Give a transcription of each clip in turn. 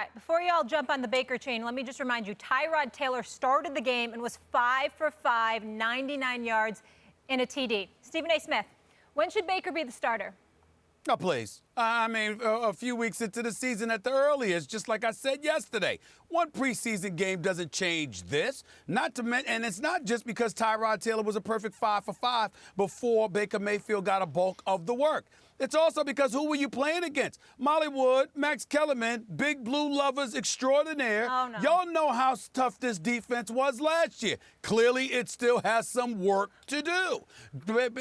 right, before y'all jump on the Baker chain, let me just remind you, Tyrod Taylor started the game and was 5 for 5, 99 yards in a TD. Stephen A. Smith, when should Baker be the starter? No, please. I mean, a few weeks into the season at the earliest, just like I said yesterday. One preseason game doesn't change this. And it's not just because Tyrod Taylor was a perfect 5 for 5 before Baker Mayfield got a bulk of the work. It's also because who were you playing against? Molly Wood, Max Kellerman, Big Blue lovers extraordinaire. Oh, no. Y'all know how tough this defense was last year. Clearly, it still has some work to do.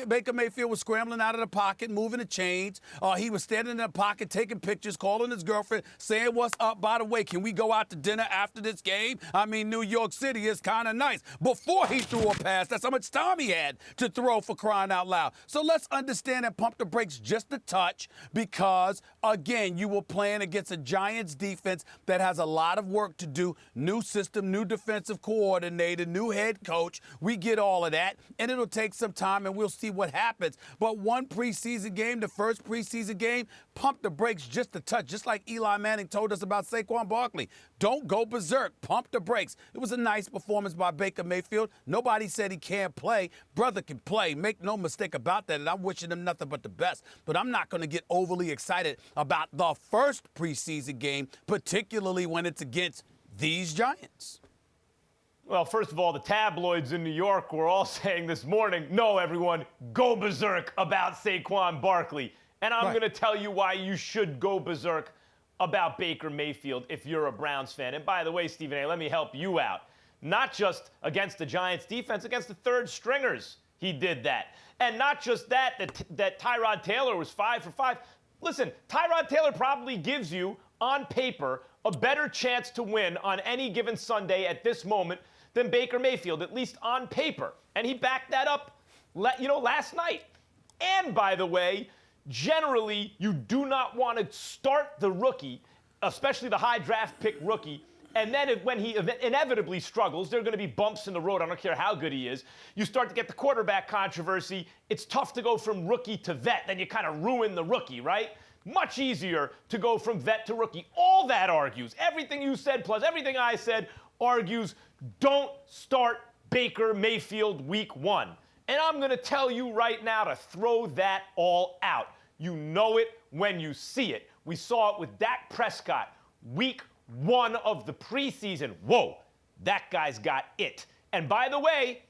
Baker Mayfield was scrambling out of the pocket, moving the chains. He was standing in the pocket, taking pictures, calling his girlfriend, saying, "What's up? By the way, can we go out to dinner after this game?" I mean, New York City is kind of nice. Before he threw a pass, that's how much time he had to throw, for crying out loud. So let's understand and pump the brakes just a touch because, again, you were playing against a Giants defense that has a lot of work to do. New system, new defensive coordinator, new head coach. We get all of that, and it'll take some time, and we'll see what happens. But one preseason game, the first preseason game, pump the brakes just a touch, just like Eli Manning told us about Saquon Barkley. Don't go berserk. Pump the brakes. It was a nice performance by Baker Mayfield. Nobody said he can't play. Brother can play. Make no mistake about that, and I'm wishing him nothing but the best. But I'm not going to get overly excited about the first preseason game, particularly when it's against these Giants. Well, first of all, the tabloids in New York were all saying this morning, no, everyone, go berserk about Saquon Barkley. And I'm going to tell you why you should go berserk about Baker Mayfield if you're a Browns fan. And by the way, Stephen A., let me help you out. Not just against the Giants defense, against the third stringers, he did that. And not just that Tyrod Taylor was 5 for 5. Listen, Tyrod Taylor probably gives you, on paper, a better chance to win on any given Sunday at this moment than Baker Mayfield, at least on paper. And he backed that up, last night. And, by the way, generally, you do not want to start the rookie, especially the high draft pick rookie, and then when he inevitably struggles, there are going to be bumps in the road. I don't care how good he is. You start to get the quarterback controversy. It's tough to go from rookie to vet. Then you kind of ruin the rookie, right? Much easier to go from vet to rookie. All that argues. Everything you said plus everything I said argues don't start Baker Mayfield week 1. And I'm going to tell you right now to throw that all out. You know it when you see it. We saw it with Dak Prescott, week 1 of the preseason. Whoa, that guy's got it. And by the way,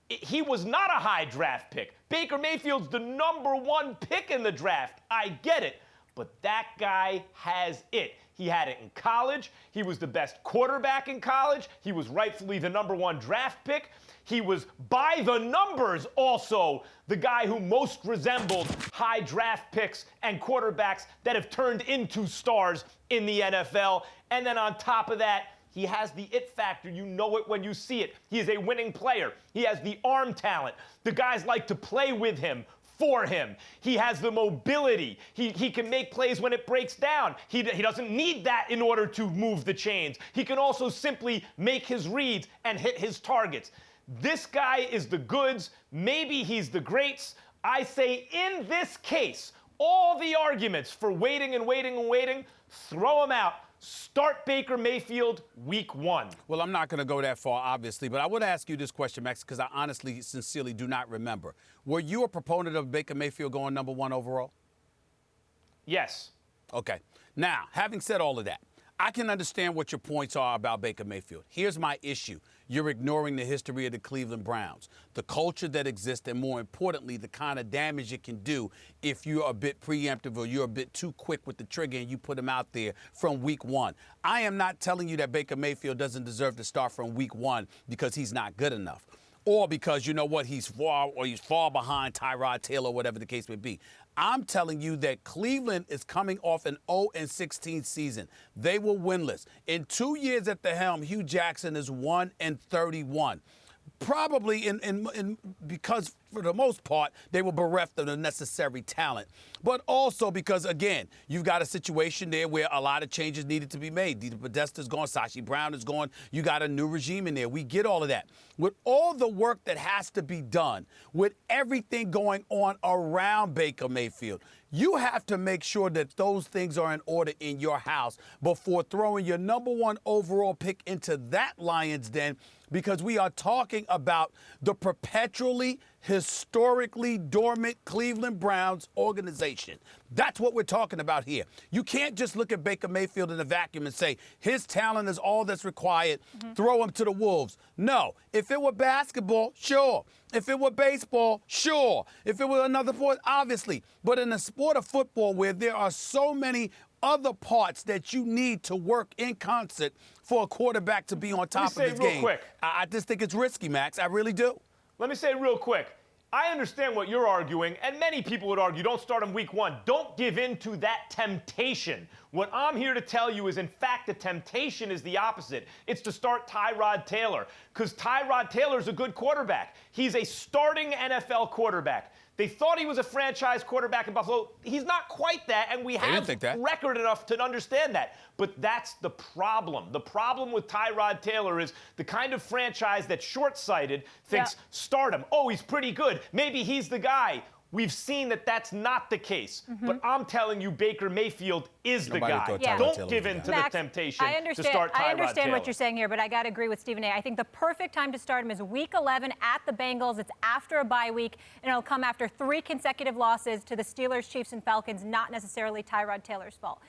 he was not a high draft pick. Baker Mayfield's the #1 pick in the draft. I get it. But that guy has it. He had it in college. He was the best quarterback in college. He was rightfully the #1 draft pick. He was, by the numbers, also the guy who most resembled high draft picks and quarterbacks that have turned into stars in the NFL. And then on top of that, he has the it factor. You know it when you see it. He is a winning player. He has the arm talent. The guys like to play with him, for him. He has the mobility. He can make plays when it breaks down. He doesn't need that in order to move the chains. He can also simply make his reads and hit his targets. This guy is the goods. Maybe he's the greats. I say in this case, all the arguments for waiting and waiting and waiting, throw them out. Start Baker Mayfield week 1. Well, I'm not going to go that far, obviously, but I would ask you this question, Max, because I honestly, sincerely do not remember. Were you a proponent of Baker Mayfield going #1 overall? Yes. Okay. Now, having said all of that, I can understand what your points are about Baker Mayfield. Here's my issue. You're ignoring the history of the Cleveland Browns, the culture that exists, and more importantly, the kind of damage it can do if you're a bit preemptive or you're a bit too quick with the trigger and you put him out there from week 1. I am not telling you that Baker Mayfield doesn't deserve to start from week 1 because he's not good enough. Or because, you know what, he's far behind Tyrod Taylor, whatever the case may be. I'm telling you that Cleveland is coming off an 0-16 season. They were winless. In 2 years at the helm, Hugh Jackson is 1-31. Probably because for the most part, they were bereft of the necessary talent. But also because, again, you've got a situation there where a lot of changes needed to be made. Dita Podesta's gone, Sashi Brown is gone. You got a new regime in there. We get all of that. With all the work that has to be done, with everything going on around Baker Mayfield, you have to make sure that those things are in order in your house before throwing your #1 overall pick into that Lions den, because we are talking about the perpetually, historically dormant Cleveland Browns organization. That's what we're talking about here. You can't just look at Baker Mayfield in a vacuum and say his talent is all that's required, throw him to the Wolves. No. If it were basketball, sure. If it were baseball, sure. If it were another sport, obviously. But in the sport of football, where there are so many other parts that you need to work in concert for a quarterback to be on top of his game. Quick. I just think it's risky, Max. I really do. Let me say real quick. I understand what you're arguing, and many people would argue don't start him week 1. Don't give in to that temptation. What I'm here to tell you is, in fact, the temptation is the opposite. It's to start Tyrod Taylor, because Tyrod Taylor's a good quarterback. He's a starting NFL quarterback. They thought he was a franchise quarterback in Buffalo. He's not quite that, and we have record enough to understand that. But that's the problem. The problem with Tyrod Taylor is the kind of franchise that's short-sighted thinks, start him. Oh, he's pretty good. Maybe he's the guy. We've seen that that's not the case. But I'm telling you, Baker Mayfield is the guy. Don't give in to the temptation to start Tyrod Taylor. I understand what you're saying here, but I got to agree with Stephen A. I think the perfect time to start him is Week 11 at the Bengals. It's after a bye week, and it'll come after 3 consecutive losses to the Steelers, Chiefs, and Falcons, not necessarily Tyrod Taylor's fault.